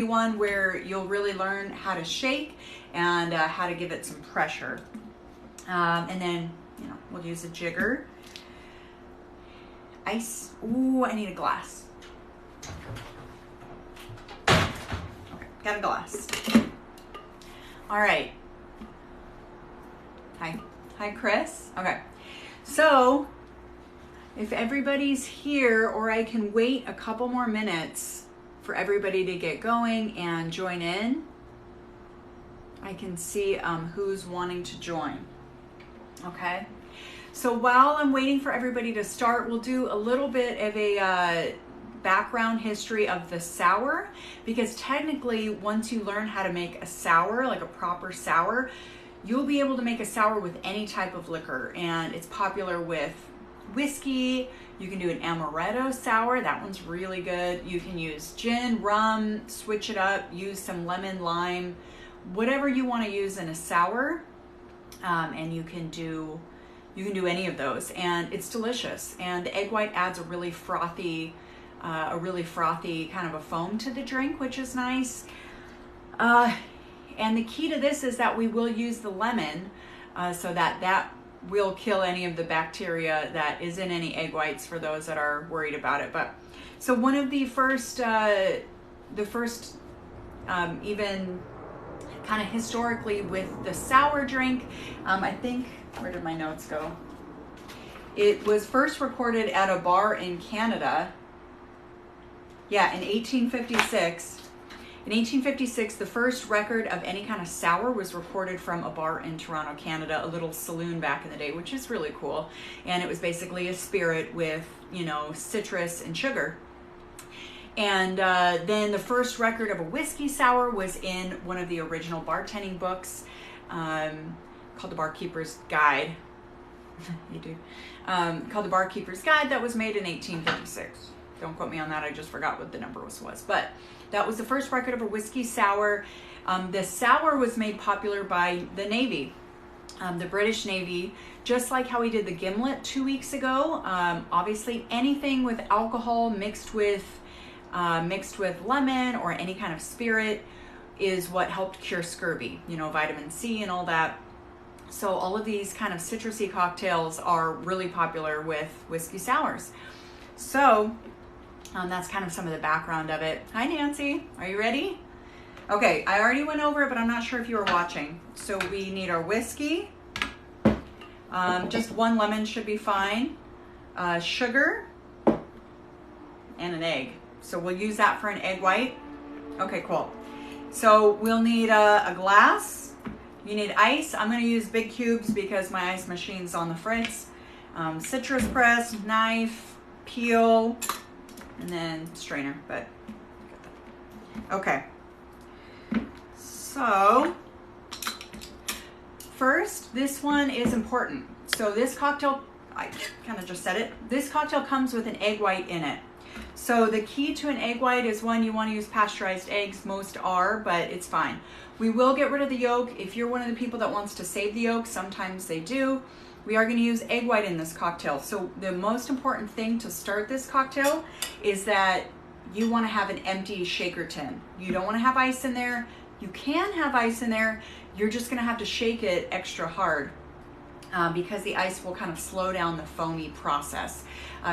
one where you'll really learn how to shake and how to give it some pressure. And then, you know, we'll use a jigger. Ice. Ooh, I need a glass. Okay, got a glass. All right. Hi, Chris. Okay, so if everybody's here, or I can wait a couple more minutes for everybody to get going and join in, I can see who's wanting to join. Okay, so while I'm waiting for everybody to start, we'll do a little bit of a background history of the sour, because technically once you learn how to make a sour, like a proper sour, you'll be able to make a sour with any type of liquor, and it's popular with whiskey. You can do an amaretto sour, that one's really good. You can use gin, rum, switch it up, use some lemon, lime, whatever you want to use in a sour, and you can do any of those, and it's delicious. And the egg white adds a really frothy kind of a foam to the drink, which is nice. And the key to this is that we will use the lemon, so that will kill any of the bacteria that is in any egg whites, for those that are worried about it. But so one of the first even kind of historically with the sour drink, I think, where did my notes go? It was first recorded at a bar in Canada. Yeah, in 1856. In 1856, the first record of any kind of sour was recorded from a bar in Toronto, Canada, a little saloon back in the day, which is really cool. And it was basically a spirit with, you know, citrus and sugar. And then the first record of a whiskey sour was in one of the original bartending books, called The Barkeeper's Guide. You do. Called The Barkeeper's Guide, that was made in 1856. Don't quote me on that, I just forgot what the number was. But that was the first record of a whiskey sour. The sour was made popular by the Navy, the British Navy, just like how we did the gimlet 2 weeks ago. Obviously, anything with alcohol mixed with lemon or any kind of spirit is what helped cure scurvy, you know, vitamin C and all that. So all of these kind of citrusy cocktails are really popular with whiskey sours. So that's kind of some of the background of it. Hi, Nancy. Are you ready? Okay, I already went over it, but I'm not sure if you were watching. So we need our whiskey. Just one lemon should be fine. Sugar and an egg. So we'll use that for an egg white. Okay, cool. So we'll need a glass. You need ice. I'm going to use big cubes because my ice machine's on the fritz. Citrus press, knife, peel, and then strainer. But okay. So first, this one is important. So this cocktail, I kind of just said it. This cocktail comes with an egg white in it. So the key to an egg white is, one, you want to use pasteurized eggs. Most are, but it's fine. We will get rid of the yolk. If you're one of the people that wants to save the yolk, sometimes they do. We are going to use egg white in this cocktail. So the most important thing to start this cocktail is that you want to have an empty shaker tin. You don't want to have ice in there. You can have ice in there. You're just going to have to shake it extra hard because the ice will kind of slow down the foamy process.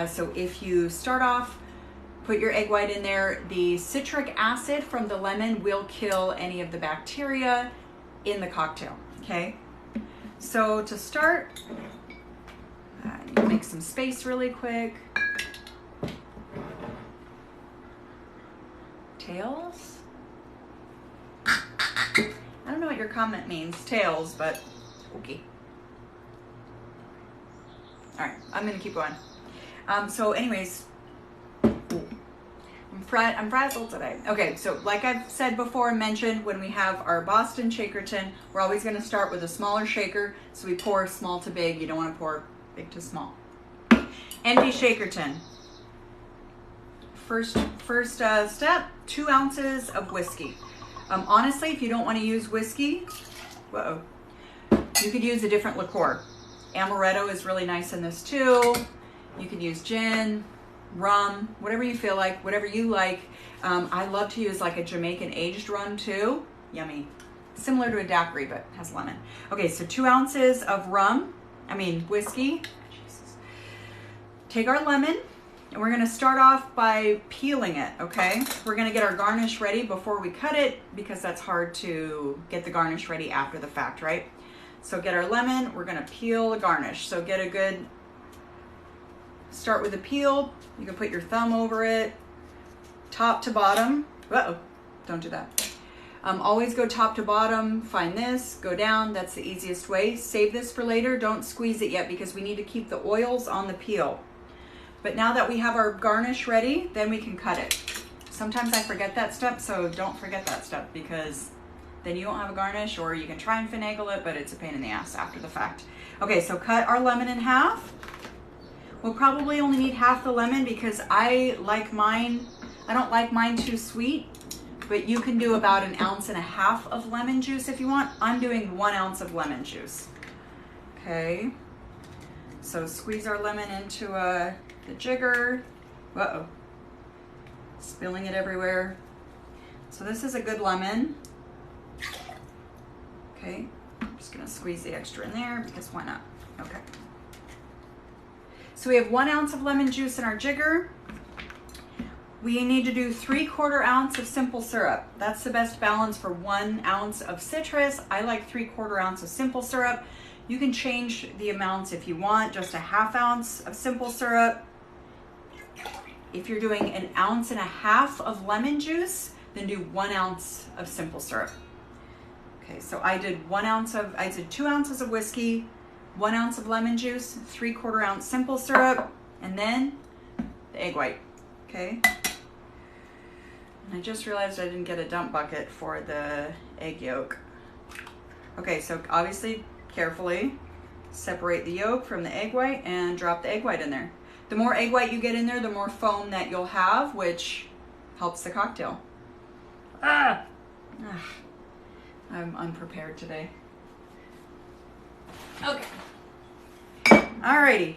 So if you start off, put your egg white in there, the citric acid from the lemon will kill any of the bacteria in the cocktail, okay? So to start, I need to make some space really quick. Tails? I don't know what your comment means, tails, but okay. All right, I'm gonna keep going. So anyways, I'm frazzled today. Okay, so like I've said before and mentioned, when we have our Boston shaker tin, we're always going to start with a smaller shaker. So we pour small to big. You don't want to pour big to small. Empty shaker tin. First step, 2 ounces of whiskey. Honestly, if you don't want to use whiskey, you could use a different liqueur. Amaretto is really nice in this too. You could use gin, rum, whatever you feel like, whatever you like. I love to use like a Jamaican aged rum too. Yummy. Similar to a daiquiri, but has lemon. Okay, so 2 ounces of whiskey. Jesus. Take our lemon, and we're gonna start off by peeling it, okay? We're gonna get our garnish ready before we cut it because that's hard to get the garnish ready after the fact, right? So get our lemon, we're gonna peel the garnish. So get a good, start with a peel. You can put your thumb over it, top to bottom. Uh-oh, don't do that. Always go top to bottom, find this, go down. That's the easiest way. Save this for later. Don't squeeze it yet because we need to keep the oils on the peel. But now that we have our garnish ready, then we can cut it. Sometimes I forget that step, so don't forget that step because then you don't have a garnish, or you can try and finagle it, but it's a pain in the ass after the fact. Okay, so cut our lemon in half. We'll probably only need half the lemon because I don't like mine too sweet, but you can do about 1.5 ounces of lemon juice if you want. I'm doing 1 ounce of lemon juice. Okay, so squeeze our lemon into the jigger. Uh-oh, spilling it everywhere. So this is a good lemon. Okay, I'm just gonna squeeze the extra in there because why not? Okay. So we have 1 ounce of lemon juice in our jigger. We need to do 3/4 ounce of simple syrup. That's the best balance for 1 ounce of citrus. I like 3/4 ounce of simple syrup. You can change the amounts if you want, just 1/2 ounce of simple syrup. If you're doing 1.5 ounces of lemon juice, then do 1 ounce of simple syrup. Okay, so I did 2 ounces of whiskey, 1 ounce of lemon juice, 3/4 ounce simple syrup, and then the egg white, okay? And I just realized I didn't get a dump bucket for the egg yolk. Okay, so obviously, carefully separate the yolk from the egg white and drop the egg white in there. The more egg white you get in there, the more foam that you'll have, which helps the cocktail. I'm unprepared today. Okay. Alrighty.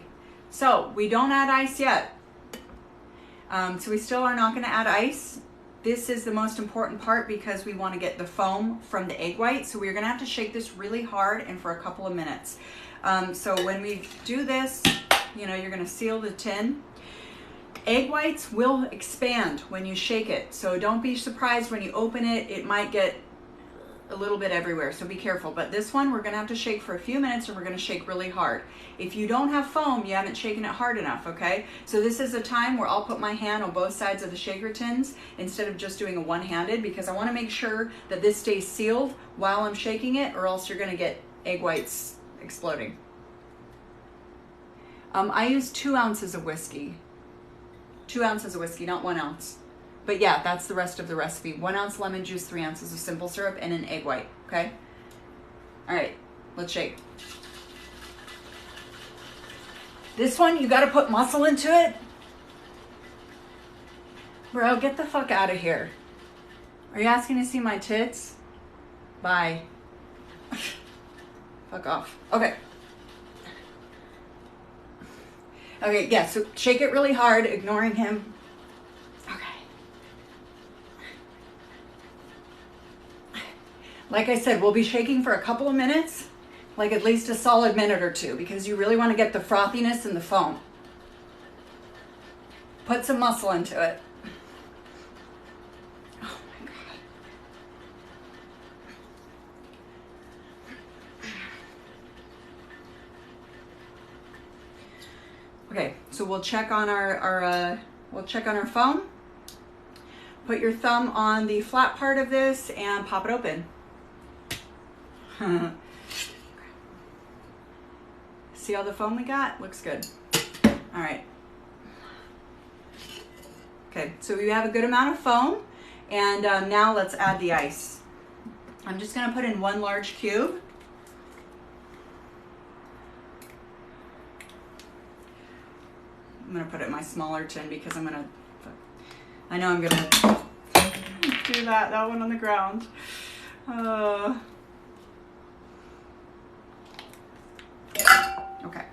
So we don't add ice yet. So we still are not going to add ice. This is the most important part because we want to get the foam from the egg white. So we're going to have to shake this really hard and for a couple of minutes. So when we do this, you're going to seal the tin. Egg whites will expand when you shake it. So don't be surprised when you open it. It might get a little bit everywhere, so be careful. But this one, we're gonna have to shake for a few minutes, and we're gonna shake really hard. If you don't have foam, you haven't shaken it hard enough, okay? So this is a time where I'll put my hand on both sides of the shaker tins instead of just doing a one-handed, because I wanna make sure that this stays sealed while I'm shaking it, or else you're gonna get egg whites exploding. I use 2 ounces of whiskey. 2 ounces of whiskey, not 1 ounce. But yeah, that's the rest of the recipe. 1 ounce lemon juice, 3 ounces of simple syrup, and an egg white, okay? All right, let's shake. This one, you gotta put muscle into it. Bro, get the fuck out of here. Are you asking to see my tits? Bye. Fuck off. Okay. Okay, yeah, so shake it really hard, ignoring him. Like I said, we'll be shaking for a couple of minutes, like at least a solid minute or two, because you really want to get the frothiness and the foam. Put some muscle into it. Oh my God. Okay, so we'll check on our foam. Put your thumb on the flat part of this and pop it open. See all the foam we got? Looks good. All right. Okay, so we have a good amount of foam, and now let's add the ice. I'm just gonna put in 1 large cube. I'm gonna put it in my smaller tin because I know I'm gonna do that one on the ground. Okay.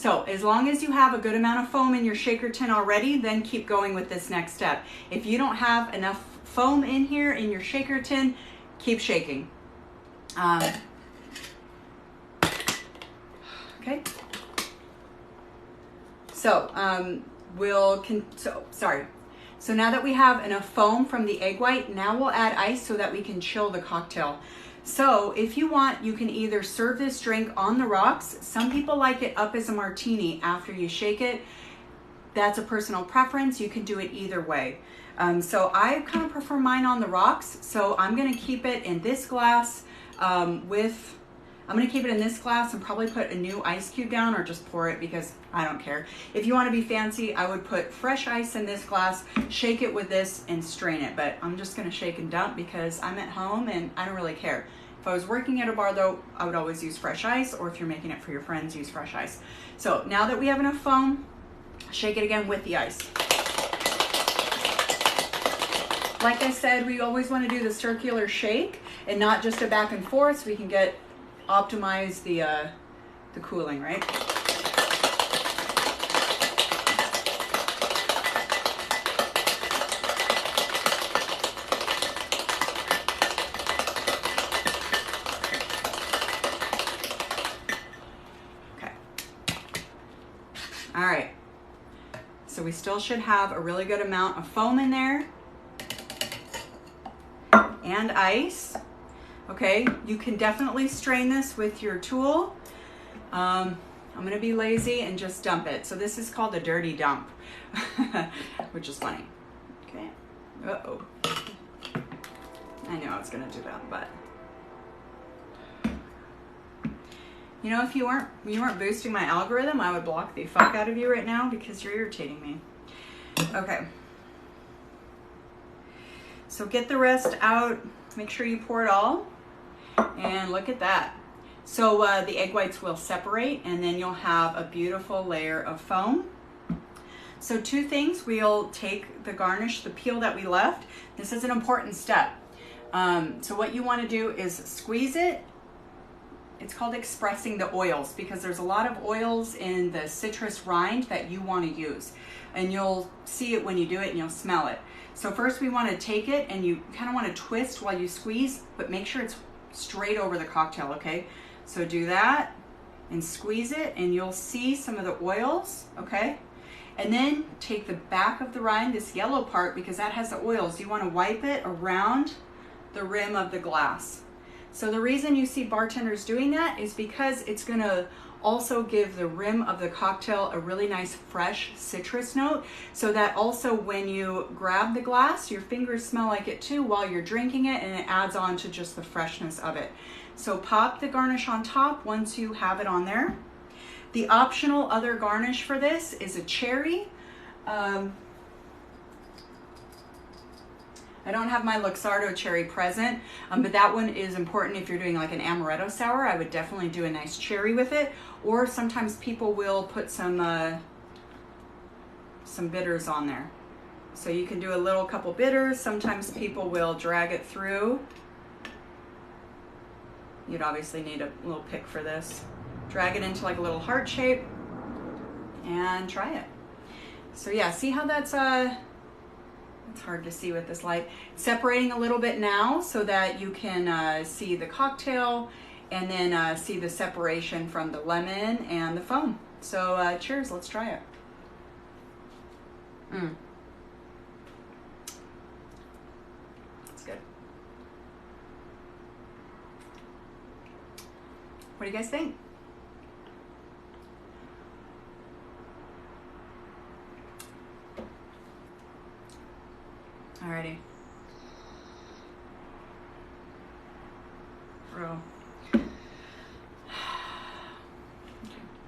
So as long as you have a good amount of foam in your shaker tin already, then keep going with this next step. If you don't have enough foam in here in your shaker tin, keep shaking. Okay. So So now that we have enough foam from the egg white, now we'll add ice so that we can chill the cocktail. So if you want, you can either serve this drink on the rocks. Some people like it up as a martini after you shake it. That's a personal preference. You can do it either way. So I kind of prefer mine on the rocks. So I'm gonna keep it in this glass I'm gonna keep it in this glass and probably put a new ice cube down or just pour it because I don't care. If you wanna be fancy, I would put fresh ice in this glass, shake it with this and strain it. But I'm just gonna shake and dump because I'm at home and I don't really care. If I was working at a bar though, I would always use fresh ice, or if you're making it for your friends, use fresh ice. So now that we have enough foam, shake it again with the ice. Like I said, we always wanna do the circular shake and not just a back and forth so we can optimize the cooling, right? Okay. All right. So we still should have a really good amount of foam in there and ice. Okay, you can definitely strain this with your tool. I'm gonna be lazy and just dump it. So this is called a dirty dump, which is funny. Okay, uh-oh. I knew I was gonna do that, but. You know, if you weren't boosting my algorithm, I would block the fuck out of you right now because you're irritating me. Okay. So get the rest out, make sure you pour it all. And look at that. So the egg whites will separate and then you'll have a beautiful layer of foam. So two things, we'll take the garnish, the peel that we left. This is an important step. So what you want to do is squeeze it. It's called expressing the oils because there's a lot of oils in the citrus rind that you want to use. And you'll see it when you do it and you'll smell it. So first we want to take it and you kind of want to twist while you squeeze, but make sure it's straight over the cocktail, okay? So do that and squeeze it and you'll see some of the oils, okay? And then take the back of the rind, this yellow part, because that has the oils. You want to wipe it around the rim of the glass. So the reason you see bartenders doing that is because it's going to also give the rim of the cocktail a really nice fresh citrus note, so that also when you grab the glass, your fingers smell like it too while you're drinking it, and it adds on to just the freshness of it. So pop the garnish on top once you have it on there. The optional other garnish for this is a cherry. I don't have my Luxardo cherry present, but that one is important if you're doing like an amaretto sour. I would definitely do a nice cherry with it, or sometimes people will put some bitters on there. So you can do a couple bitters. Sometimes people will drag it through. You'd obviously need a little pick for this. Drag it into like a little heart shape and try it. So yeah, see how that's it's hard to see with this light. Separating a little bit now so that you can see the cocktail and then see the separation from the lemon and the foam. So cheers, let's try it. That's good. What do you guys think? Alrighty. Bro.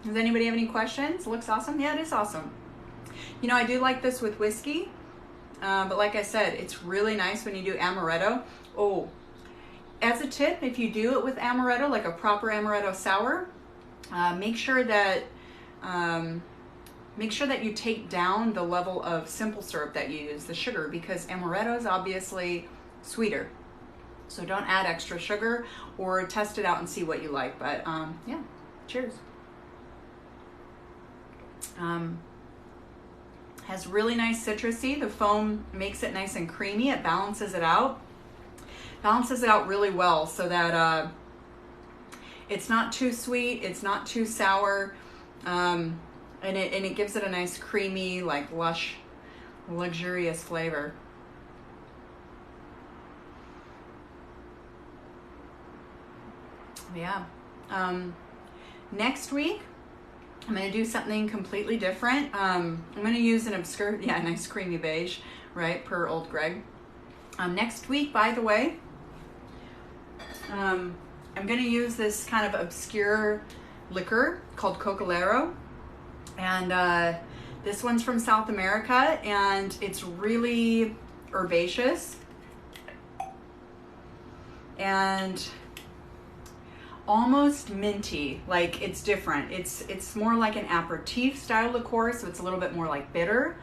Does anybody have any questions? Looks awesome? Yeah, it is awesome. You know, I do like this with whiskey, but like I said, it's really nice when you do amaretto. Oh, as a tip, if you do it with amaretto, like a proper amaretto sour, make sure that you take down the level of simple syrup that you use, the sugar, because amaretto is obviously sweeter. So don't add extra sugar, or test it out and see what you like. But yeah, cheers. Has really nice citrusy. The foam makes it nice and creamy. It balances it out. Balances it out really well so that it's not too sweet, it's not too sour, and it gives it a nice creamy, like lush, luxurious flavor. Yeah. Next week, I'm going to do something completely different. I'm going to use an obscure, yeah, nice creamy beige, right, per Old Greg. Next week, by the way, I'm going to use this kind of obscure liquor called Cocalero. And this one's from South America, and it's really herbaceous. And almost minty, like it's different. It's more like an aperitif style liqueur, so it's a little bit more like bitter.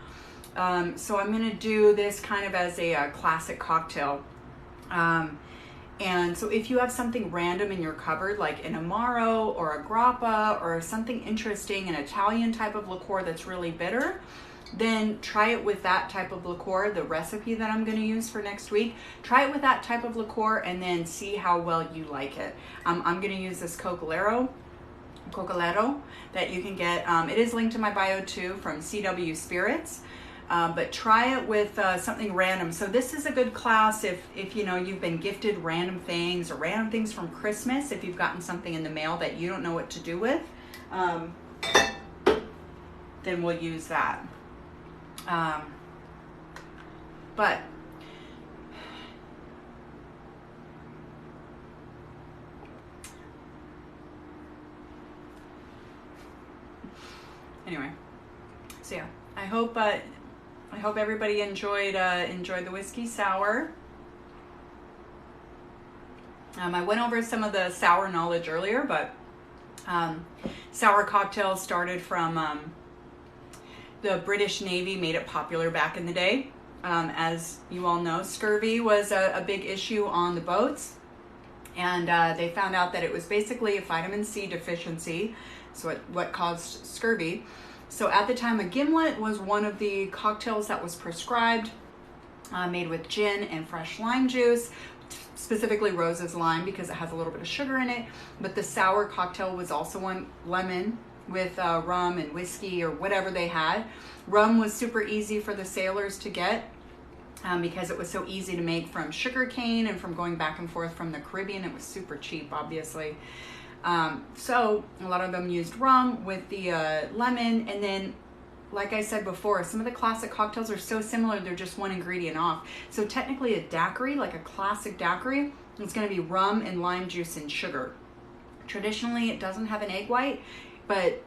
So I'm gonna do this kind of as a classic cocktail. And so if you have something random in your cupboard, like an Amaro or a Grappa or something interesting, an Italian type of liqueur that's really bitter, then try it with that type of liqueur, the recipe that I'm going to use for next week. Try it with that type of liqueur and then see how well you like it. I'm going to use this Cocalero that you can get. It is linked to my bio too from CW Spirits. But try it with something random. So this is a good class if you know you've been gifted random things or random things from Christmas, if you've gotten something in the mail that you don't know what to do with, then we'll use that. But anyway, so yeah, I hope everybody enjoyed the whiskey sour. I went over some of the sour knowledge earlier, but sour cocktails started from the British Navy, made it popular back in the day. As you all know, scurvy was a big issue on the boats, and they found out that it was basically a vitamin C deficiency, so what caused scurvy. So at the time, a gimlet was one of the cocktails that was prescribed, made with gin and fresh lime juice, specifically Rose's lime because it has a little bit of sugar in it. But the sour cocktail was also one, lemon with rum and whiskey or whatever they had. Rum was super easy for the sailors to get because it was so easy to make from sugar cane and from going back and forth from the Caribbean. It was super cheap, obviously. So a lot of them used rum with the lemon, and then, like I said before, some of the classic cocktails are so similar, they're just one ingredient off. So technically a daiquiri, like a classic daiquiri, it's going to be rum and lime juice and sugar. Traditionally, it doesn't have an egg white, but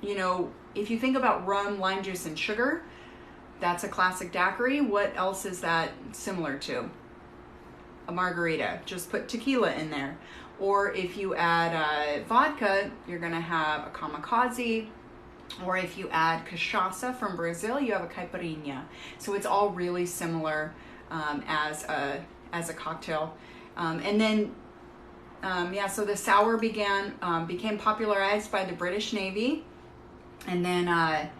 you know, if you think about rum, lime juice, and sugar, that's a classic daiquiri. What else is that similar to? A margarita. Just put tequila in there. Or if you add vodka, you're going to have a kamikaze. Or if you add cachaça from Brazil, you have a caipirinha. So it's all really similar as a cocktail. And then, so the sour became popularized by the British Navy. And then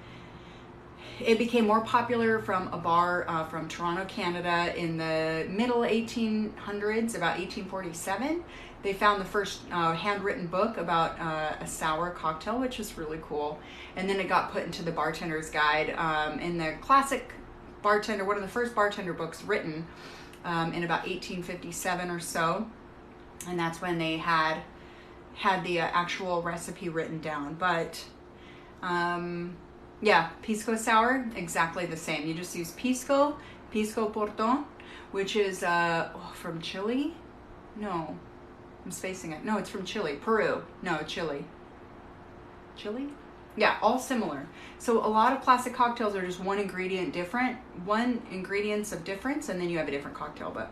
it became more popular from a bar from Toronto, Canada in the middle 1800s, about 1847. They found the first handwritten book about a sour cocktail, which is really cool. And then it got put into the Bartender's Guide in the classic bartender, one of the first bartender books written in about 1857 or so. And that's when they had the actual recipe written down. But yeah, pisco sour, exactly the same. You just use pisco porton, which is from Chile. No, I'm spacing it. No, it's from Chile. Peru. No, Chile. Chile? Yeah, all similar. So a lot of classic cocktails are just one ingredients of difference, and then you have a different cocktail. But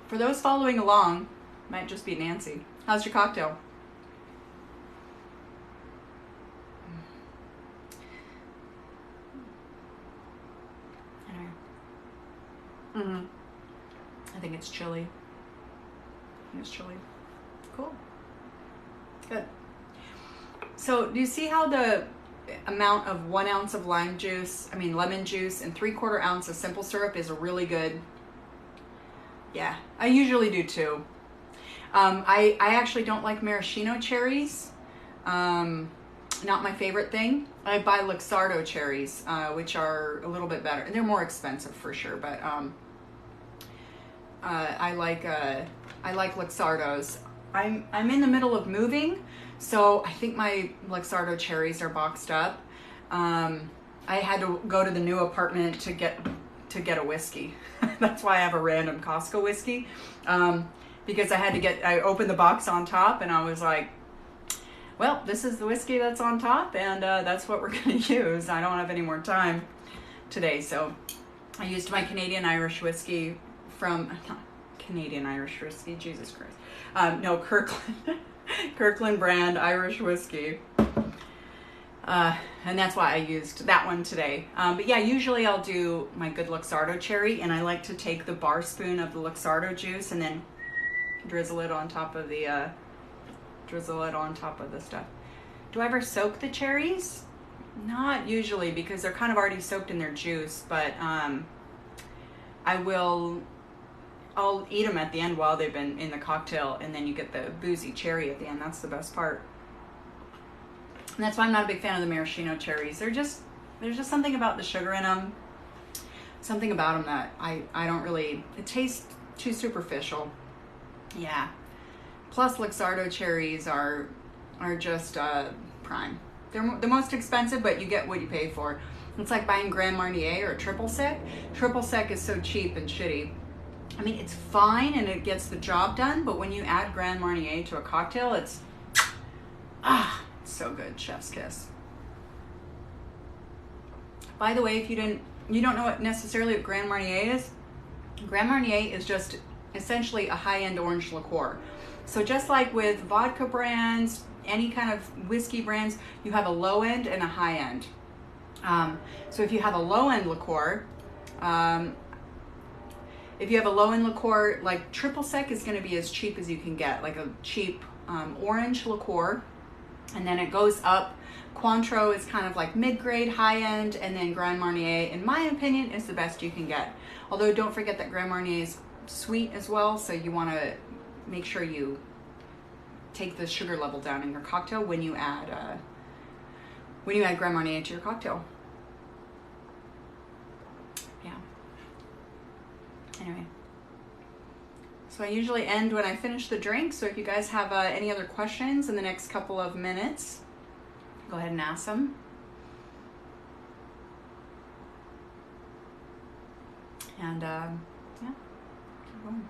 for those following along, might just be Nancy. How's your cocktail? Mm-hmm. I think it's chili. Cool. Good. So do you see how the amount of 1 ounce of lemon juice and 3/4 ounce of simple syrup is really good? Yeah, I usually do too. I actually don't like maraschino cherries. Not my favorite thing. I buy Luxardo cherries, which are a little bit better. They're more expensive for sure, but I like Luxardos. I'm in the middle of moving, so I think my Luxardo cherries are boxed up. I had to go to the new apartment to get a whiskey. That's why I have a random Costco whiskey, because I opened the box on top and I was like, well, this is the whiskey that's on top, and that's what we're going to use. I don't have any more time today, so I used my Canadian Irish whiskey Jesus Christ. No, Kirkland brand Irish whiskey. And that's why I used that one today. But yeah, usually I'll do my good Luxardo cherry, and I like to take the bar spoon of the Luxardo juice and then drizzle it on top of the stuff. Do I ever soak the cherries? Not usually, because they're kind of already soaked in their juice, but I'll eat them at the end while they've been in the cocktail, and then you get the boozy cherry at the end. That's the best part. And that's why I'm not a big fan of the maraschino cherries. There's just something about the sugar in them, something about them that I don't really, it tastes too superficial. Yeah. Plus Luxardo cherries are just prime. They're the most expensive, but you get what you pay for. It's like buying Grand Marnier or Triple Sec. Triple Sec is so cheap and shitty. I mean, it's fine and it gets the job done, but when you add Grand Marnier to a cocktail, it's so good. Chef's kiss. By the way, if you don't know what Grand Marnier is, Grand Marnier is just essentially a high-end orange liqueur. So just like with vodka brands, any kind of whiskey brands, you have a low end and a high end. So if you have a low end liqueur, like Triple Sec is going to be as cheap as you can get, like a cheap orange liqueur, and then it goes up. Cointreau is kind of like mid-grade, high-end, and then Grand Marnier, in my opinion, is the best you can get. Although don't forget that Grand Marnier is sweet as well, so you want to make sure you take the sugar level down in your cocktail when you add Grand Marnier to your cocktail. Yeah. Anyway, so I usually end when I finish the drink. So if you guys have any other questions in the next couple of minutes, go ahead and ask them. And yeah, keep going.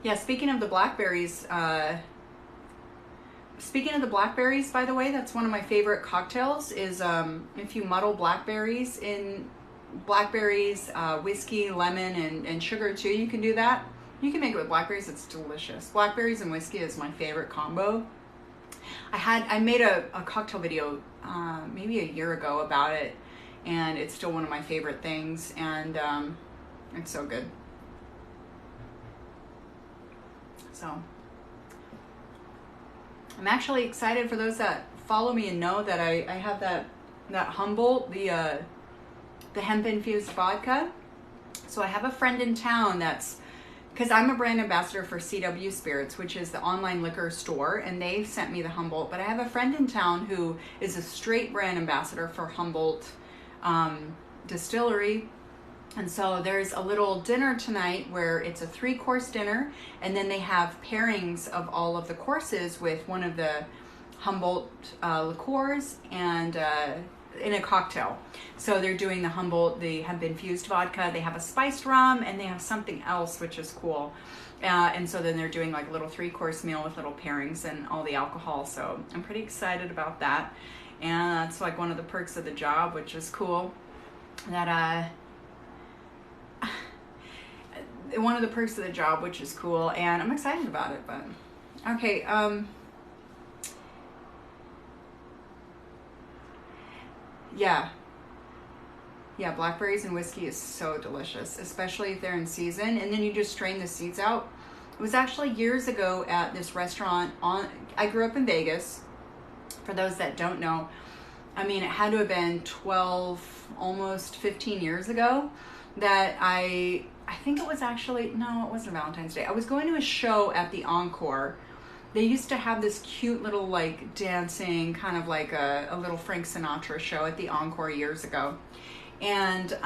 Yeah, speaking of the blackberries, by the way, that's one of my favorite cocktails is if you muddle blackberries, whiskey, lemon, and sugar too, you can do that. You can make it with blackberries, it's delicious. Blackberries and whiskey is my favorite combo. I made a cocktail video maybe a year ago about it, and it's still one of my favorite things, and it's so good. So I'm actually excited for those that follow me and know that I have that Humboldt, the hemp infused vodka. So I have a friend in town because I'm a brand ambassador for CW Spirits, which is the online liquor store, and they sent me the Humboldt. But I have a friend in town who is a straight brand ambassador for Humboldt Distillery. And so there's a little dinner tonight where it's a 3-course dinner, and then they have pairings of all of the courses with one of the Humboldt liqueurs and in a cocktail. So they're doing the Humboldt, the hemp infused vodka, they have a spiced rum, and they have something else which is cool. And so then they're doing like a little 3-course meal with little pairings and all the alcohol. So I'm pretty excited about that. And that's like one of the perks of the job, which is cool. One of the perks of the job, which is cool, and I'm excited about it. But okay, yeah, blackberries and whiskey is so delicious, especially if they're in season, and then you just strain the seeds out It was actually years ago at this restaurant I grew up in Vegas. For those that don't know, I mean, it had to have been 12, almost 15 years ago that I think it was actually, no, it wasn't Valentine's Day. I was going to a show at the Encore. They used to have this cute little like dancing, kind of like a little Frank Sinatra show at the Encore years ago. And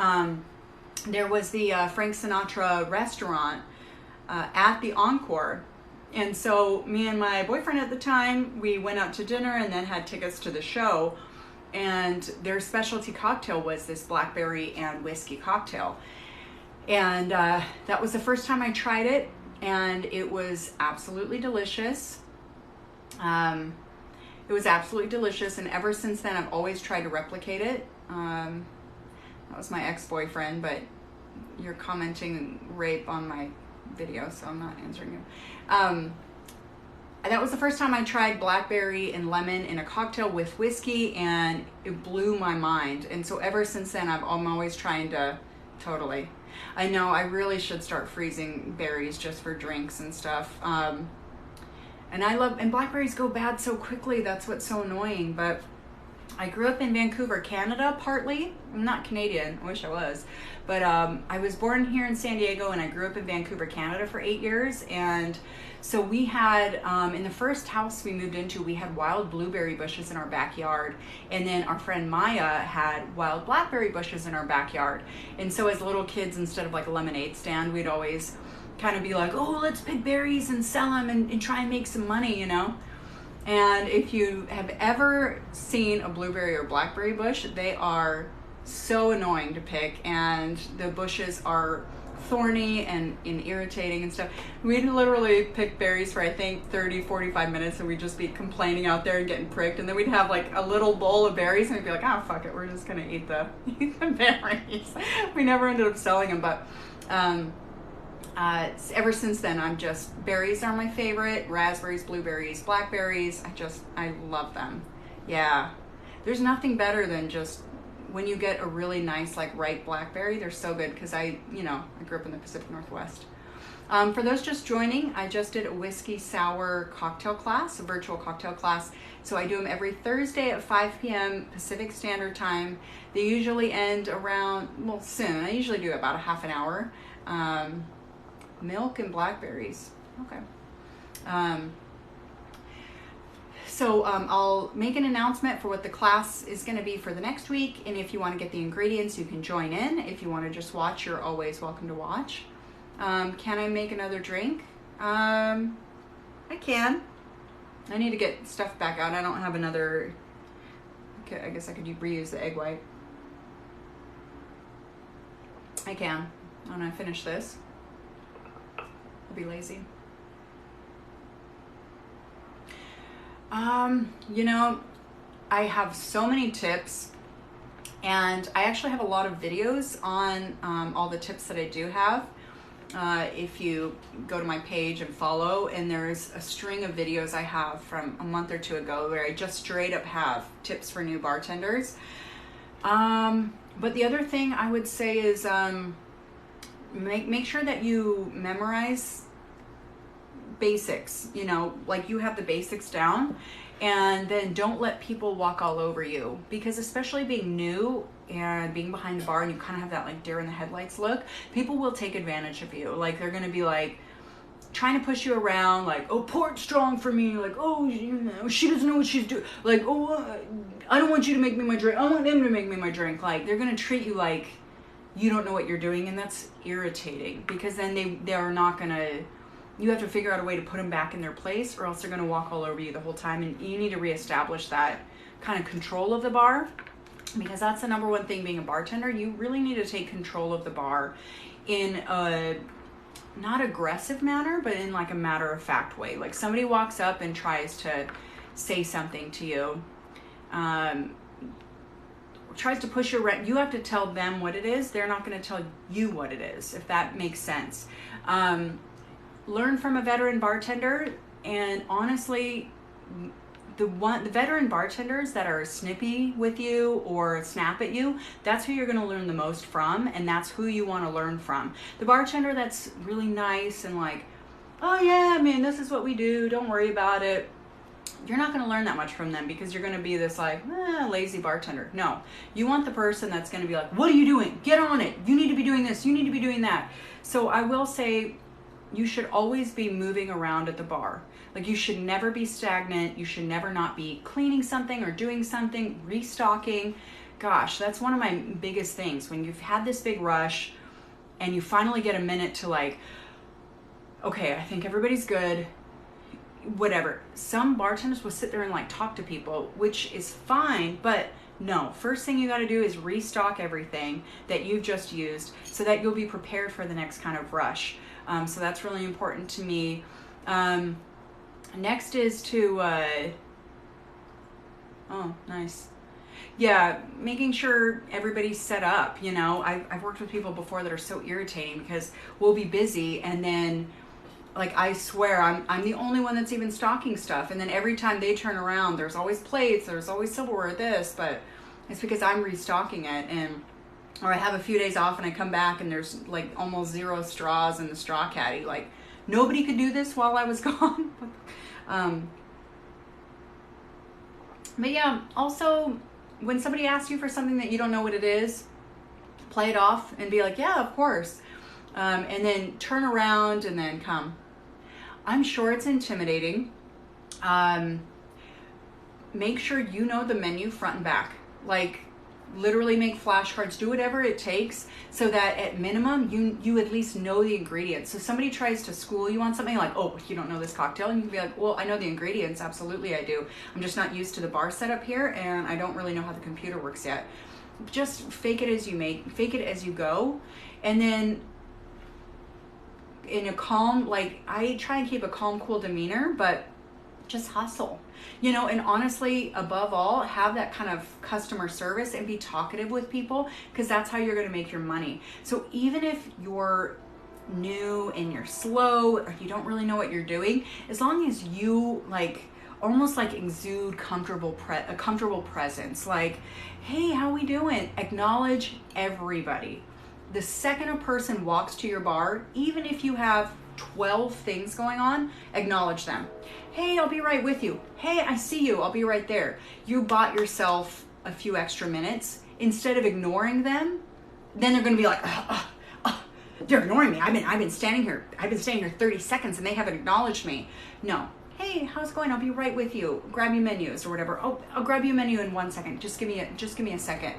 there was the Frank Sinatra restaurant at the Encore. And so me and my boyfriend at the time, we went out to dinner and then had tickets to the show. And their specialty cocktail was this blackberry and whiskey cocktail. And that was the first time I tried it, and it was absolutely delicious. It was absolutely delicious, and ever since then I've always tried to replicate it. That was my ex-boyfriend, but you're commenting rape on my video, so I'm not answering you. That was the first time I tried blackberry and lemon in a cocktail with whiskey, and it blew my mind. And so ever since then, I'm always trying to, totally. I know I really should start freezing berries just for drinks and stuff. And blackberries go bad so quickly. That's what's so annoying. But I grew up in Vancouver, Canada, partly. I'm not Canadian. I wish I was. But I was born here in San Diego, and I grew up in Vancouver, Canada for 8 years. And so we had, in the first house we moved into, we had wild blueberry bushes in our backyard. And then our friend Maya had wild blackberry bushes in our backyard. And so as little kids, instead of like a lemonade stand, we'd always kind of be like, oh, let's pick berries and sell them and try and make some money, you know? And if you have ever seen a blueberry or blackberry bush, they are so annoying to pick, and the bushes are thorny and irritating and stuff. We'd literally pick berries for I think 30, 45 minutes, and we'd just be complaining out there and getting pricked, and then we'd have like a little bowl of berries and we'd be like, oh fuck it, we're just gonna eat the berries. We never ended up selling them, but ever since then, berries are my favorite. Raspberries, blueberries, blackberries. I love them. Yeah. There's nothing better than just when you get a really nice, like, ripe blackberry. They're so good because I grew up in the Pacific Northwest. For those just joining, I just did a whiskey sour cocktail class, a virtual cocktail class. So I do them every Thursday at 5 p.m. Pacific Standard Time. They usually end around, soon. I usually do about a half an hour. Milk and blackberries. Okay. So I'll make an announcement for what the class is going to be for the next week. And if you want to get the ingredients, you can join in. If you want to just watch, you're always welcome to watch. Can I make another drink? I can. I need to get stuff back out. I don't have another. Okay, I guess I could reuse the egg white. I can. When I finish this. Be lazy. I have so many tips, and I actually have a lot of videos on all the tips that I do have. If you go to my page and follow, and there's a string of videos I have from a month or two ago where I just straight up have tips for new bartenders. But the other thing I would say is make sure that you memorize basics, like you have the basics down, and then don't let people walk all over you, because especially being new and being behind the bar and you kind of have that like deer in the headlights look, people will take advantage of you. Like they're going to be like trying to push you around, like, oh, pour it strong for me, like, oh, she doesn't know what she's doing, like, oh, I don't want you to make me my drink, I want them to make me my drink. Like they're going to treat you like you don't know what you're doing, and that's irritating, because then they are not going to, you have to figure out a way to put them back in their place, or else they're going to walk all over you the whole time, and you need to reestablish that kind of control of the bar, because that's the number one thing being a bartender. You really need to take control of the bar in a not aggressive manner, but in like a matter-of-fact way. Like somebody walks up and tries to say something to you, tries to push your you have to tell them what it is. They're not going to tell you what it is, if that makes sense. Learn from a veteran bartender, and honestly, the veteran bartenders that are snippy with you or snap at you, that's who you're going to learn the most from, and that's who you want to learn from. The bartender that's really nice and like, oh yeah, I mean, this is what we do, don't worry about it, you're not going to learn that much from them, because you're going to be this like lazy bartender. No, you want the person that's going to be like, what are you doing? Get on it. You need to be doing this. You need to be doing that. So I will say, you should always be moving around at the bar. Like, you should never be stagnant. You should never not be cleaning something or doing something, restocking. Gosh, that's one of my biggest things. When you've had this big rush and you finally get a minute to like, okay, I think everybody's good, whatever. Some bartenders will sit there and like talk to people, which is fine, but no, first thing you got to do is restock everything that you've just used so that you'll be prepared for the next kind of rush. So that's really important to me. Next is to, oh, nice. Yeah, making sure everybody's set up. You know, I've worked with people before that are so irritating because we'll be busy and then, like, I swear I'm the only one that's even stocking stuff, and then every time they turn around, there's always plates, there's always silverware, this, but it's because I'm restocking it, or I have a few days off and I come back and there's like almost 0 straws in the straw caddy. Like, nobody could do this while I was gone. But yeah, also when somebody asks you for something that you don't know what it is, play it off and be like, yeah, of course. And then turn around and then come. I'm sure it's intimidating. Make sure you know the menu front and back. Like, literally make flashcards, do whatever it takes so that at minimum you at least know the ingredients. So somebody tries to school you on something like, oh, you don't know this cocktail, and you can be like, well, I know the ingredients, absolutely I do. I'm just not used to the bar setup here and I don't really know how the computer works yet. Just fake it as you go, and then in a calm, like, I try and keep a calm, cool demeanor, but just hustle, you know. And honestly, above all, have that kind of customer service and be talkative with people, because that's how you're going to make your money. So even if you're new and you're slow or you don't really know what you're doing, as long as you like almost like exude a comfortable presence, like, hey, how we doing? Acknowledge everybody. The second a person walks to your bar, even if you have 12 things going on, acknowledge them. Hey, I'll be right with you. Hey, I see you. I'll be right there. You bought yourself a few extra minutes. Instead of ignoring them, then they're going to be like, they're ignoring me. I've been standing here 30 seconds and they haven't acknowledged me. No. Hey, how's it going? I'll be right with you. Grab your menus or whatever. Oh, I'll grab you a menu in 1 second. Just give me a second.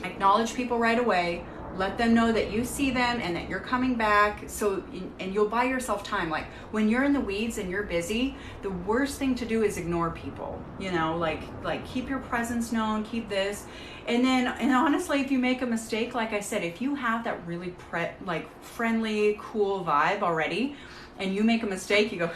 Acknowledge people right away. Let them know that you see them and that you're coming back. So, and you'll buy yourself time. Like, when you're in the weeds and you're busy, the worst thing to do is ignore people. You know, like keep your presence known, keep this. And honestly, if you make a mistake, like I said, if you have that really friendly, cool vibe already, and you make a mistake, you go,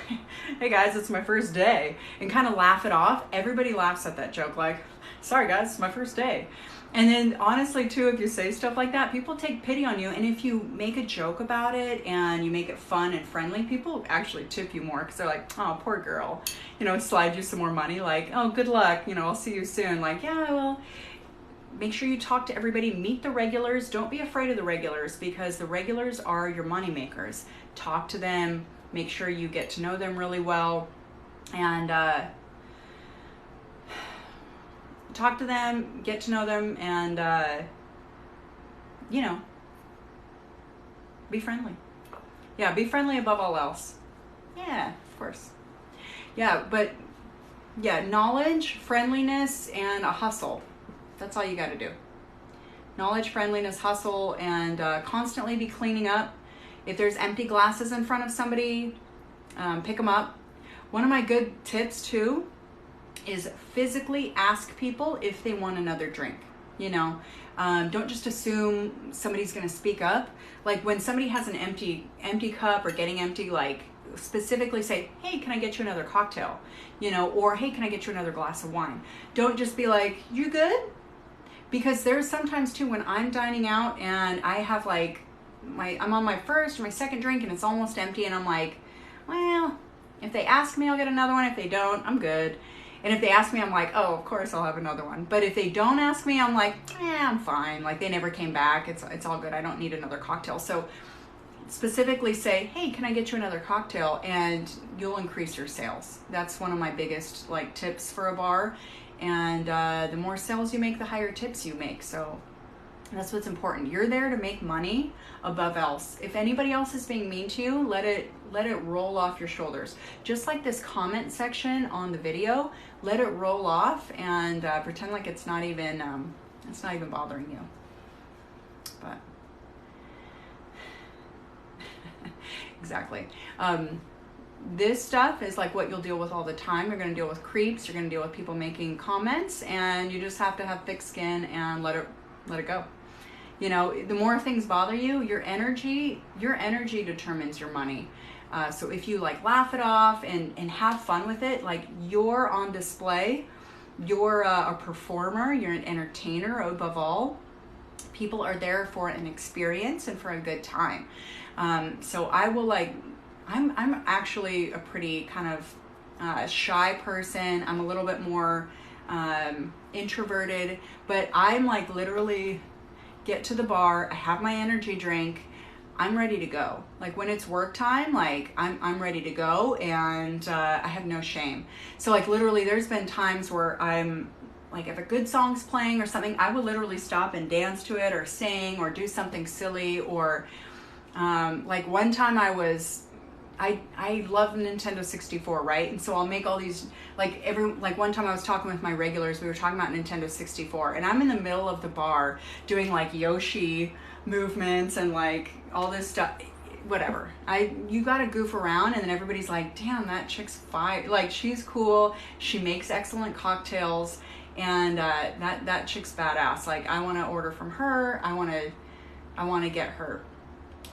hey guys, it's my first day, and kind of laugh it off. Everybody laughs at that joke, like, sorry guys, it's my first day. And then honestly too, if you say stuff like that, people take pity on you. And if you make a joke about it and you make it fun and friendly, people actually tip you more, because they're like, oh, poor girl, you know, slide you some more money, like, oh, good luck, you know, I'll see you soon. Like, yeah, well, make sure you talk to everybody, meet the regulars. Don't be afraid of the regulars, because the regulars are your money makers. Talk to them, make sure you get to know them really well, and talk to them, get to know them, and you know, be friendly. Yeah, be friendly above all else. Yeah, of course. Yeah, but yeah, knowledge, friendliness, and a hustle. That's all you got to do. Knowledge, friendliness, hustle, and constantly be cleaning up. If there's empty glasses in front of somebody, pick them up. One of my good tips too is physically ask people if they want another drink. You know, don't just assume somebody's going to speak up. Like, when somebody has an empty cup or getting empty, like, specifically say, hey, can I get you another cocktail? You know, or hey, can I get you another glass of wine? Don't just be like, you good? Because there's sometimes too, when I'm dining out and I have like I'm on my first or my second drink and it's almost empty, and I'm like, well, if they ask me, I'll get another one. If they don't, I'm good. And if they ask me, I'm like, oh, of course I'll have another one. But if they don't ask me, I'm like, I'm fine. Like, they never came back. It's all good. I don't need another cocktail. So specifically say, hey, can I get you another cocktail? And you'll increase your sales. That's one of my biggest like tips for a bar. And the more sales you make, the higher tips you make. So that's what's important. You're there to make money above else. If anybody else is being mean to you, let it roll off your shoulders. Just like this comment section on the video, let it roll off and pretend like it's not even bothering you. But exactly. This stuff is like what you'll deal with all the time. You're going to deal with creeps. You're going to deal with people making comments, and you just have to have thick skin and let it go. You know, the more things bother you, your energy determines your money. So if you like laugh it off and have fun with it, like you're on display, you're a performer, you're an entertainer above all. People are there for an experience and for a good time. So I will I'm actually a pretty kind of shy person. I'm a little bit more introverted, but I'm like literally get to the bar, I have my energy drink, I'm ready to go. Like when it's work time, like I'm ready to go, and I have no shame. So like literally there's been times where I'm like, if a good song's playing or something, I will literally stop and dance to it or sing or do something silly. Or like one time I love Nintendo 64, right? And so I'll make all these, like one time I was talking with my regulars, we were talking about Nintendo 64, and I'm in the middle of the bar doing like Yoshi movements and like all this stuff, whatever. You gotta goof around, and then everybody's like, damn, that chick's fire. Like, she's cool, she makes excellent cocktails, and that chick's badass. Like, I wanna order from her, I wanna get her.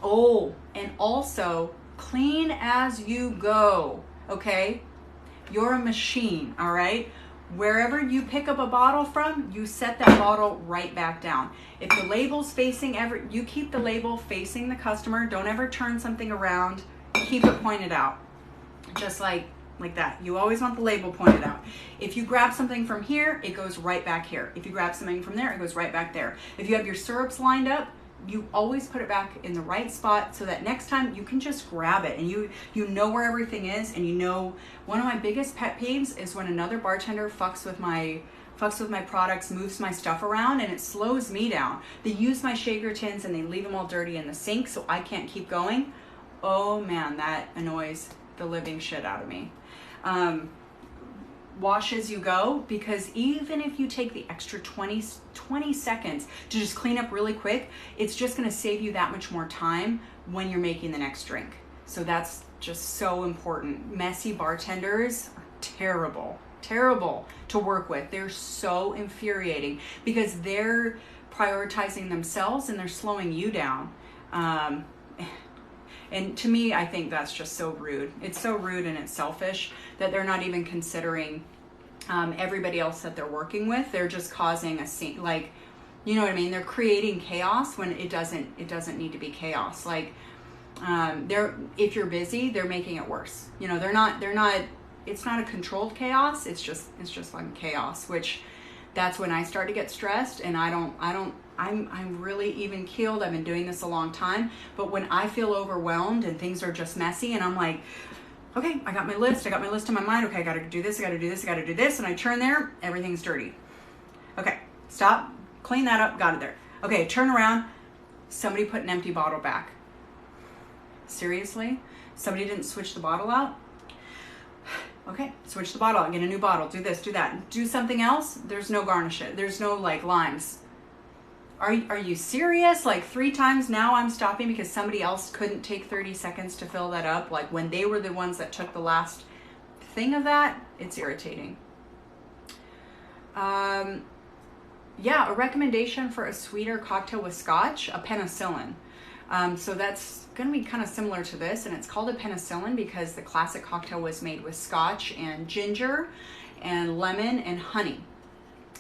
Oh, and also, clean as you go, okay? You're a machine, all right? Wherever you pick up a bottle from, you set that bottle right back down. If the label's facing you keep the label facing the customer. Don't ever turn something around. Keep it pointed out. Just like that. You always want the label pointed out. If you grab something from here, it goes right back here. If you grab something from there, it goes right back there. If you have your syrups lined up, you always put it back in the right spot so that next time you can just grab it, and you know where everything is. And you know, one of my biggest pet peeves is when another bartender fucks with my products, moves my stuff around, and it slows me down. They use my shaker tins and they leave them all dirty in the sink so I can't keep going. Oh man, that annoys the living shit out of me. Wash as you go, because even if you take the extra 20 seconds to just clean up really quick, it's just going to save you that much more time when you're making the next drink. So that's just so important. Messy bartenders are terrible to work with. They're so infuriating because they're prioritizing themselves and they're slowing you down. And to me, I think that's just so rude. It's so rude and it's selfish that they're not even considering everybody else that they're working with. They're just causing a scene, like, you know what I mean? They're creating chaos when it doesn't need to be chaos. Like, if you're busy, they're making it worse. You know, they're not, it's not a controlled chaos. It's just like chaos, which that's when I start to get stressed, and I'm really even keeled. I've been doing this a long time, but when I feel overwhelmed and things are just messy and I'm like, okay, I got my list in my mind. Okay, I gotta do this, I gotta do this, I gotta do this. And I turn there, everything's dirty. Okay, stop, clean that up, got it there. Okay, turn around, somebody put an empty bottle back. Seriously? Somebody didn't switch the bottle out? Okay, switch the bottle out, get a new bottle, do this, do that. Do something else, there's no garnish it. There's no like limes. Are you serious? Like 3 times now I'm stopping because somebody else couldn't take 30 seconds to fill that up. Like when they were the ones that took the last thing of that, it's irritating. Yeah, a recommendation for a sweeter cocktail with scotch, a penicillin. So that's going to be kind of similar to this, and it's called a penicillin because the classic cocktail was made with scotch and ginger and lemon and honey.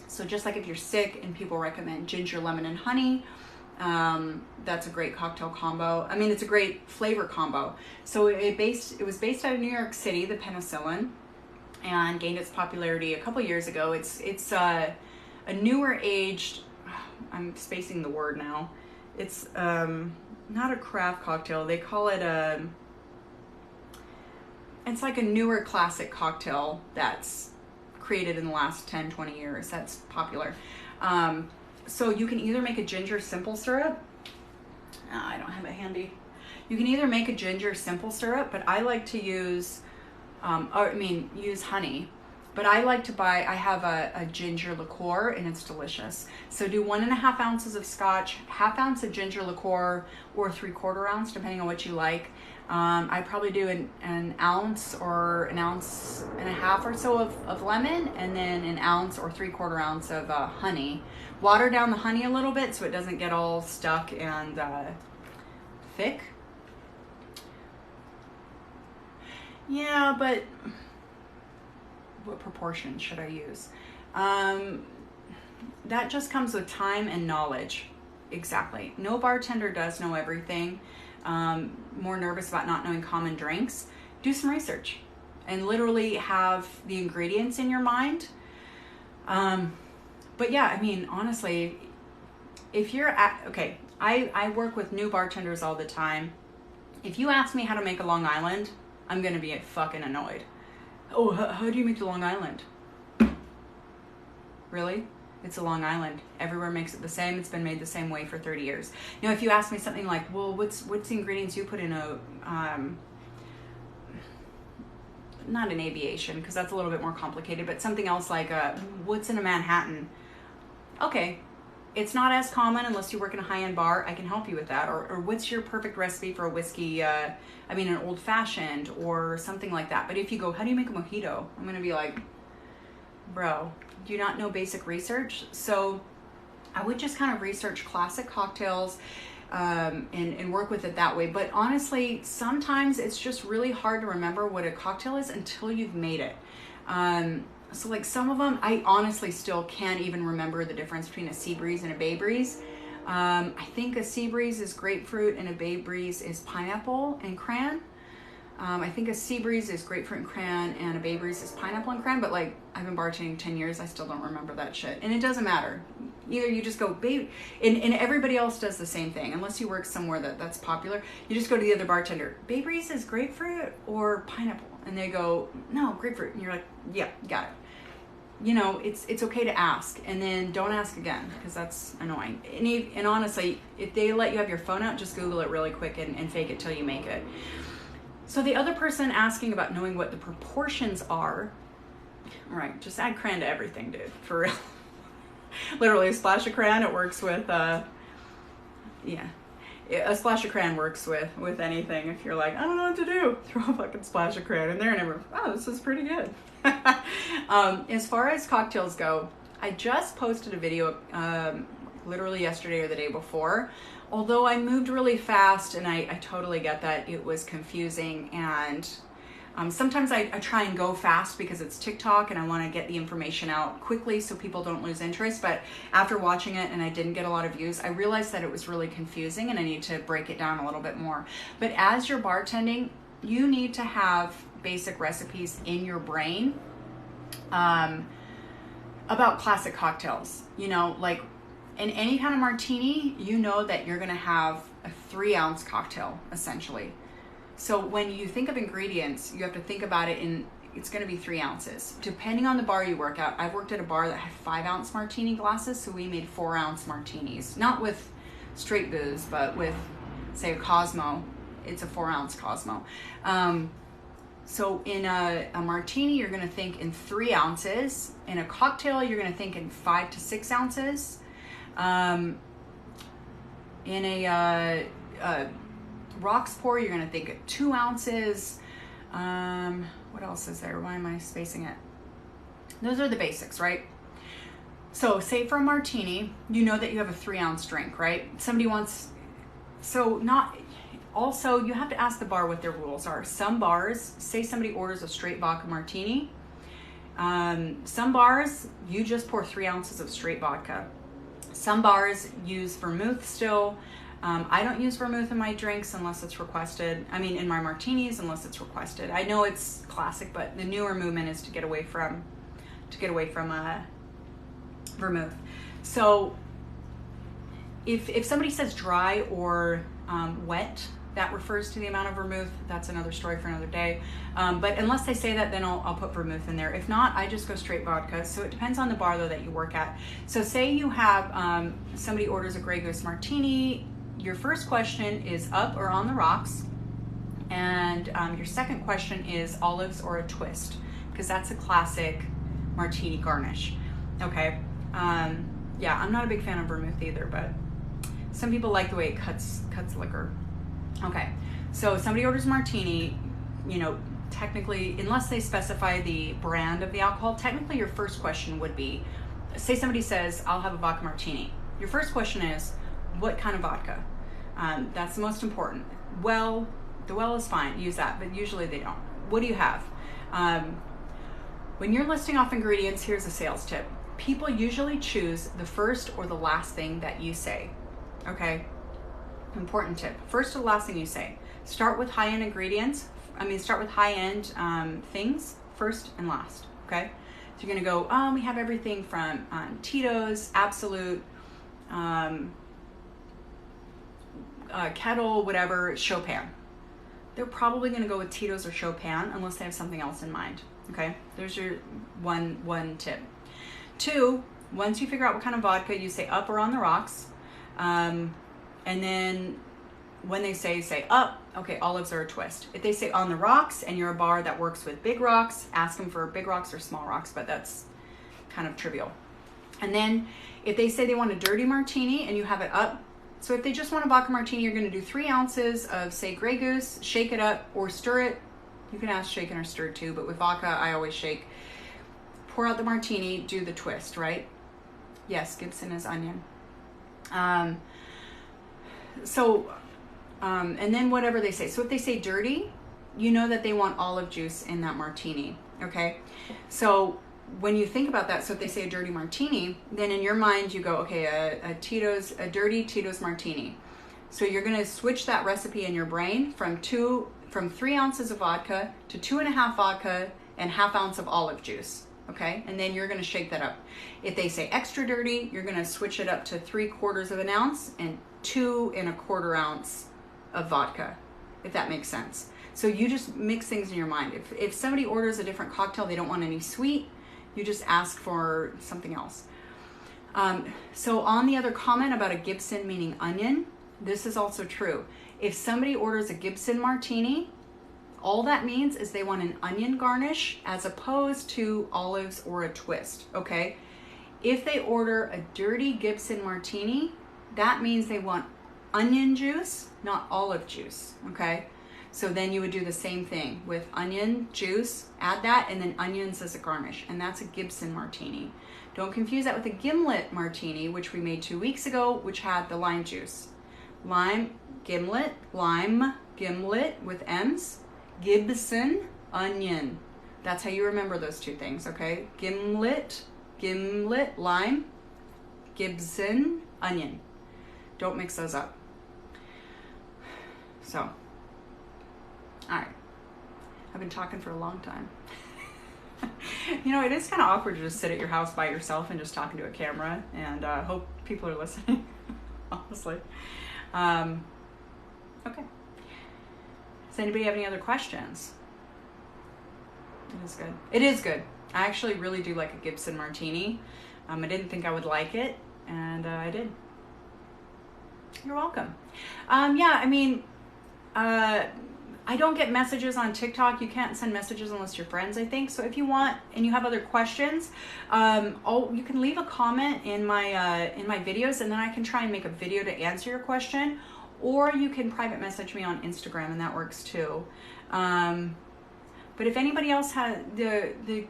So just like if you're sick and people recommend ginger, lemon, and honey, that's a great cocktail combo. I mean, it's a great flavor combo. So it was based out of New York City, the penicillin, and gained its popularity a couple years ago. It's a newer aged, I'm spacing the word now. It's not a craft cocktail. They call it it's like a newer classic cocktail that's created in the last 10, 20 years. That's popular. So you can either make a ginger simple syrup. I don't have it handy. You can either make a ginger simple syrup, but I like to use, use honey. But I like to buy, I have a ginger liqueur, and it's delicious. So do 1.5 ounces of scotch, 1/2 ounce of ginger liqueur, or 3/4 ounce, depending on what you like. I probably do an ounce or 1.5 ounces or so of lemon, and then 1 ounce or 3/4 ounce of honey. Water down the honey a little bit so it doesn't get all stuck and thick. Yeah, but what proportion should I use? That just comes with time and knowledge. Exactly. No bartender does know everything. More nervous about not knowing common drinks. Do some research and literally have the ingredients in your mind. But yeah, I mean, honestly, if you're I work with new bartenders all the time. If you ask me how to make a Long Island, I'm going to be fucking annoyed. Oh, how do you make the Long Island? Really? It's a Long Island. Everywhere makes it the same. It's been made the same way for 30 years. You know, if you ask me something like, well, what's the ingredients you put in a, not an aviation, because that's a little bit more complicated, but something else like, what's in a Manhattan? Okay. It's not as common unless you work in a high-end bar. I can help you with that. Or what's your perfect recipe for a whiskey, an old-fashioned or something like that. But if you go, how do you make a mojito? I'm going to be like, bro, do you not know basic research? So I would just kind of research classic cocktails and work with it that way. But honestly, sometimes it's just really hard to remember what a cocktail is until you've made it. So like some of them, I honestly still can't even remember the difference between a Sea Breeze and a Bay Breeze. I think a Sea Breeze is grapefruit and a Bay Breeze is pineapple and cran. I think a Sea Breeze is grapefruit and cran and a Bay Breeze is pineapple and cran, but like I've been bartending 10 years, I still don't remember that shit. And it doesn't matter. Either you just go, babe, and everybody else does the same thing, unless you work somewhere that's popular. You just go to the other bartender, Bay Breeze is grapefruit or pineapple? And they go, no, grapefruit. And you're like, yeah, got it. You know, it's okay to ask, and then don't ask again, because that's annoying. And honestly, if they let you have your phone out, just Google it really quick and fake it till you make it. So the other person asking about knowing what the proportions are, right, just add cran to everything, dude, for real. Literally, a splash of cran, it works with, a splash of cran works with anything. If you're like, I don't know what to do, throw a fucking splash of cran in there and everyone, oh, this is pretty good. As far as cocktails go, I just posted a video literally yesterday or the day before. Although I moved really fast, and I totally get that it was confusing, and sometimes I try and go fast because it's TikTok and I want to get the information out quickly so people don't lose interest. But after watching it and I didn't get a lot of views, I realized that it was really confusing and I need to break it down a little bit more. But as you're bartending, you need to have basic recipes in your brain about classic cocktails. You know, like in any kind of martini, you know that you're going to have a 3-ounce cocktail, essentially. So when you think of ingredients, you have to think about it it's going to be 3 ounces. Depending on the bar you work at, I've worked at a bar that had 5-ounce martini glasses, so we made 4-ounce martinis. Not with straight booze, but with, say, a Cosmo. It's a 4-ounce Cosmo. So in a martini, you're going to think in 3 ounces. In a cocktail, you're going to think in 5 to 6 ounces. In a rocks pour, you're going to think at 2 ounces. What else is there? Why am I spacing it? Those are the basics, right? So say for a martini, you know that you have a 3-ounce drink, right? Also, you have to ask the bar what their rules are. Some bars, say somebody orders a straight vodka martini. Some bars, you just pour 3 ounces of straight vodka. Some bars use vermouth still. I don't use vermouth in my drinks unless it's requested. I mean, in my martinis unless it's requested. I know it's classic, but the newer movement is to get away from vermouth. So if somebody says dry or wet, that refers to the amount of vermouth. That's another story for another day. But unless they say that, then I'll put vermouth in there. If not, I just go straight vodka. So it depends on the bar though that you work at. So say you have somebody orders a Grey Goose martini. Your first question is up or on the rocks, and your second question is olives or a twist, because that's a classic martini garnish. Okay. Yeah, I'm not a big fan of vermouth either, but some people like the way it cuts liquor. Okay, so somebody orders martini, you know, technically, unless they specify the brand of the alcohol, technically your first question would be, say somebody says, I'll have a vodka martini. Your first question is, what kind of vodka? That's the most important. Well, the well is fine, use that, but usually they don't. What do you have? When you're listing off ingredients, here's a sales tip. People usually choose the first or the last thing that you say, okay? Important tip. First or the last thing you say. Start with high-end ingredients. Start with high-end things first and last, okay? So you're gonna go, we have everything from Tito's, Absolute, Kettle, whatever, Chopin. They're probably gonna go with Tito's or Chopin unless they have something else in mind, okay? There's your one tip. 2, once you figure out what kind of vodka, you say up or on the rocks. And then when they say up, okay, olives or a twist. If they say on the rocks and you're a bar that works with big rocks, ask them for big rocks or small rocks, but that's kind of trivial. And then if they say they want a dirty martini and you have it up, so if they just want a vodka martini, you're gonna do 3 ounces of, say, Grey Goose, shake it up or stir it. You can ask shaken or stirred too, but with vodka, I always shake. Pour out the martini, do the twist, right? Yes, Gibson is onion. And then whatever they say. So if they say dirty, you know that they want olive juice in that martini, okay? So when you think about that, so if they say a dirty martini, then in your mind you go, okay, a dirty Tito's martini. So you're gonna switch that recipe in your brain from 3 ounces of vodka to 2.5 vodka and ½ ounce of olive juice. Okay, and then you're gonna shake that up. If they say extra dirty, you're gonna switch it up to 3/4 of an ounce and 2¼ ounce of vodka, if that makes sense. So you just mix things in your mind. If somebody orders a different cocktail, they don't want any sweet, you just ask for something else. So on the other comment about a Gibson meaning onion, this is also true. If somebody orders a Gibson martini, all that means is they want an onion garnish as opposed to olives or a twist, okay? If they order a dirty Gibson martini, that means they want onion juice, not olive juice, okay? So then you would do the same thing with onion juice, add that, and then onions as a garnish, and that's a Gibson martini. Don't confuse that with a gimlet martini, which we made 2 weeks ago, which had the lime juice. Lime, gimlet with M's. Gibson, onion. That's how you remember those 2 things, okay? Gimlet, lime, Gibson, onion. Don't mix those up. So, all right. I've been talking for a long time. You know, it is kind of awkward to just sit at your house by yourself and just talking to a camera, and hope people are listening, honestly. Okay. Does anybody have any other questions? It is good. It is good. I actually really do like a Gibson martini. I didn't think I would like it, and I did. You're welcome. Yeah, I don't get messages on TikTok. You can't send messages unless you're friends, I think. So if you want and you have other questions, you can leave a comment in my videos, and then I can try and make a video to answer your question. Or you can private message me on Instagram, and that works too. But if anybody else had the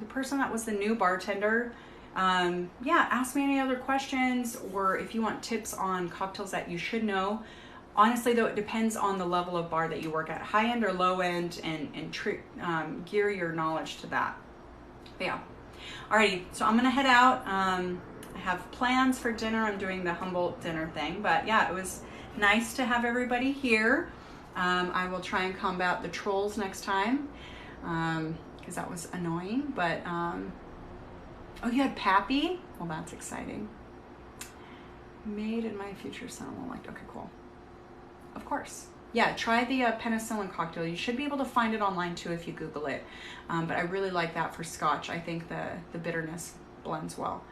person that was the new bartender, yeah, ask me any other questions, or if you want tips on cocktails that you should know. Honestly, though, it depends on the level of bar that you work at, high end or low end, and gear your knowledge to that. But yeah. Alrighty, so I'm gonna head out. I have plans for dinner. I'm doing the Humboldt dinner thing, but yeah, it was nice to have everybody here. I will try and combat the trolls next time, because that was annoying. But oh, you had Pappy? Well, that's exciting. Made in my future son-in-law liked. Okay, cool. Of course. Yeah, try the penicillin cocktail. You should be able to find it online too if you Google it. But I really like that for Scotch. I think the bitterness blends well.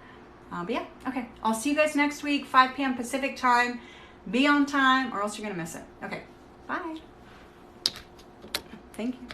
But yeah, okay. I'll see you guys next week, 5 p.m. Pacific time. Be on time or else you're going to miss it. Okay, bye. Thank you.